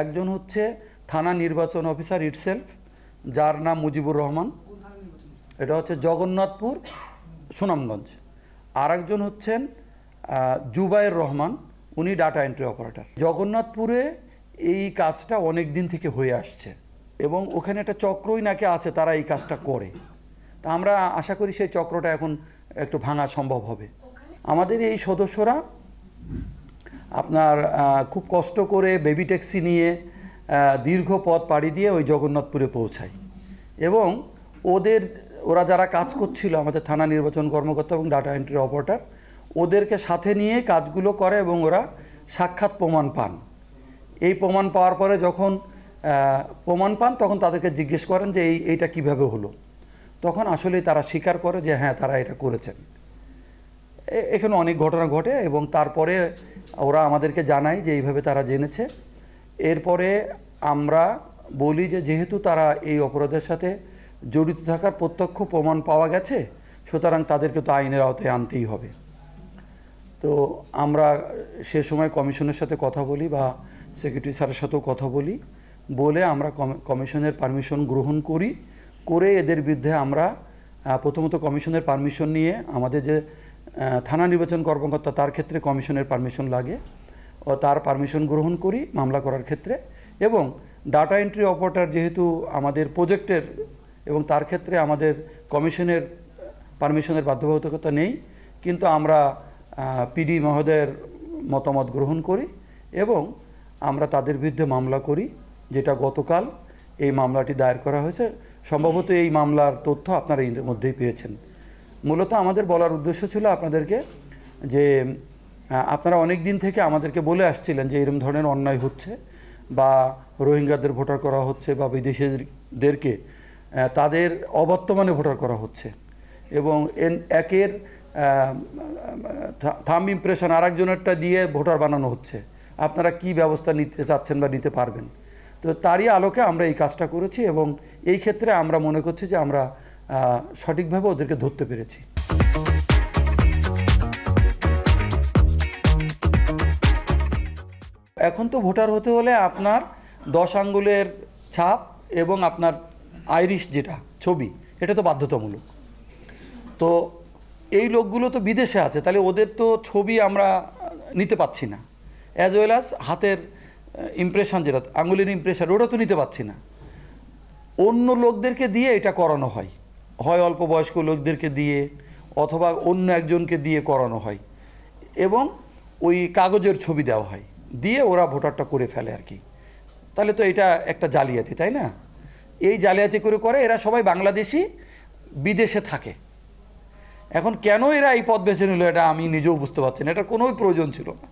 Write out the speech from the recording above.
একজন হচ্ছে থানা নির্বাচন অফিসার ইটসেলফ, যার নাম মুজিবুর রহমান, এটা হচ্ছে জগন্নাথপুর সুনামগঞ্জ। আর একজন হচ্ছেন জুবাইর রহমান, উনি ডাটা এন্ট্রি অপারেটর। জগন্নাথপুরে এই কাজটা অনেক দিন থেকে হয়ে আসছে এবং ওখানে একটা চক্রই নাকি আছে, তারা এই কাজটা করে। তা আমরা আশা করি সেই চক্রটা এখন একটু ভাঙা সম্ভব হবে। আমাদের এই সদস্যরা আপনার খুব কষ্ট করে বেবি ট্যাক্সি নিয়ে দীর্ঘ পথ পাড়ি দিয়ে ওই জগন্নাথপুরে পৌঁছায় এবং ওরা যারা কাজ করছিল, আমাদের থানা নির্বাচন কর্মকর্তা এবং ডাটা এন্ট্রি অপারেটর, ওদেরকে সাথে নিয়ে কাজগুলো করে এবং ওরা সাক্ষাৎ প্রমাণ পান। এই প্রমাণ পাওয়ার পরে যখন প্রমাণ পান তখন তাদেরকে জিজ্ঞেস করেন যে এইটা কিভাবে হলো। তখন আসলেই তারা স্বীকার করে যে হ্যাঁ, তারা এটা করেছেন। এখানে অনেক ঘটনা ঘটে এবং তারপরে ওরা আমাদেরকে জানায় যে এইভাবে তারা জেনেছে। এরপরে আমরা বলি যে যেহেতু তারা এই অপরাধের সাথে জড়িত থাকার প্রত্যক্ষ প্রমাণ পাওয়া গেছে, সুতরাং তাদেরকে তো আইনের আওতায় আনতেই হবে। তো আমরা সে সময় কমিশনের সাথে কথা বলি বা সেক্রেটারি স্যারের সাথেও কথা বলে আমরা কমিশনের পারমিশন গ্রহণ করে এদের বিরুদ্ধে আমরা প্রথমত কমিশনের পারমিশন নিয়ে, আমাদের যে থানা নির্বাচন কর্মকর্তা তার ক্ষেত্রে কমিশনের পারমিশন লাগে, ও তার পারমিশন গ্রহণ করি মামলা করার ক্ষেত্রে। এবং ডাটা এন্ট্রি অপারেটর যেহেতু আমাদের প্রজেক্টের এবং তার ক্ষেত্রে আমাদের কমিশনের পারমিশনের বাধ্যবাধকতা নেই, কিন্তু আমরা পিডি মহোদয়ের মতামত গ্রহণ করি এবং আমরা তাদের বিরুদ্ধে মামলা করি, যেটা গতকাল এই মামলাটি দায়ের করা হয়েছে। সম্ভবত এই মামলার তথ্য আপনারা এর মধ্যেই পেয়েছেন। মূলত আমাদের বলার উদ্দেশ্য ছিল আপনাদেরকে যে আপনারা অনেক দিন থেকে আমাদেরকে বলে আসছিলেন যে এরকম ধরনের অন্যায় হচ্ছে বা রোহিঙ্গাদের ভোটার করা হচ্ছে বা বিদেশিদেরকে তাদের অবর্তমানে ভোটার করা হচ্ছে এবং একের থাম্ব ইমপ্রেশন আরেকজনেরটা দিয়ে ভোটার বানানো হচ্ছে। আপনারা কি ব্যবস্থা নিতে চাচ্ছেন বা নিতে পারবেন? তো তারই আলোকে আমরা এই কাজটা করেছি এবং এই ক্ষেত্রে আমরা মনে করছি যে আমরা সঠিকভাবে ওদেরকে ধরতে পেরেছি। এখন তো ভোটার হতে হলে আপনার 10 আঙ্গুলের ছাপ এবং আপনার আইরিশ যেটা ছবি, এটা তো বাধ্যতামূলক। তো এই লোকগুলো তো বিদেশে আছে, তাহলে ওদের তো ছবি আমরা নিতে পাচ্ছি না, অ্যাজ ওয়েল অ্যাজ হাতের ইমপ্রেশন যেটা আঙ্গুলের ইমপ্রেশন, ওটা তো নিতে পাচ্ছি না। অন্য লোকদেরকে দিয়ে এটা করানো হয় অল্প বয়স্ক লোকদেরকে দিয়ে অথবা অন্য একজনকে দিয়ে করানো হয় এবং ওই কাগজের ছবি দেওয়া হয়, দিয়ে ওরা ভোটারটা করে ফেলে আর কি। তাহলে তো এটা একটা জালিয়াতি, তাই না? এই জালিয়াতি করে এরা সবাই বাংলাদেশি, বিদেশে থাকে। এখন কেন এরা এই পথ বেছে নিল এটা আমি নিজেও বুঝতে পারছি না, এটা কোনোই প্রয়োজন ছিল না।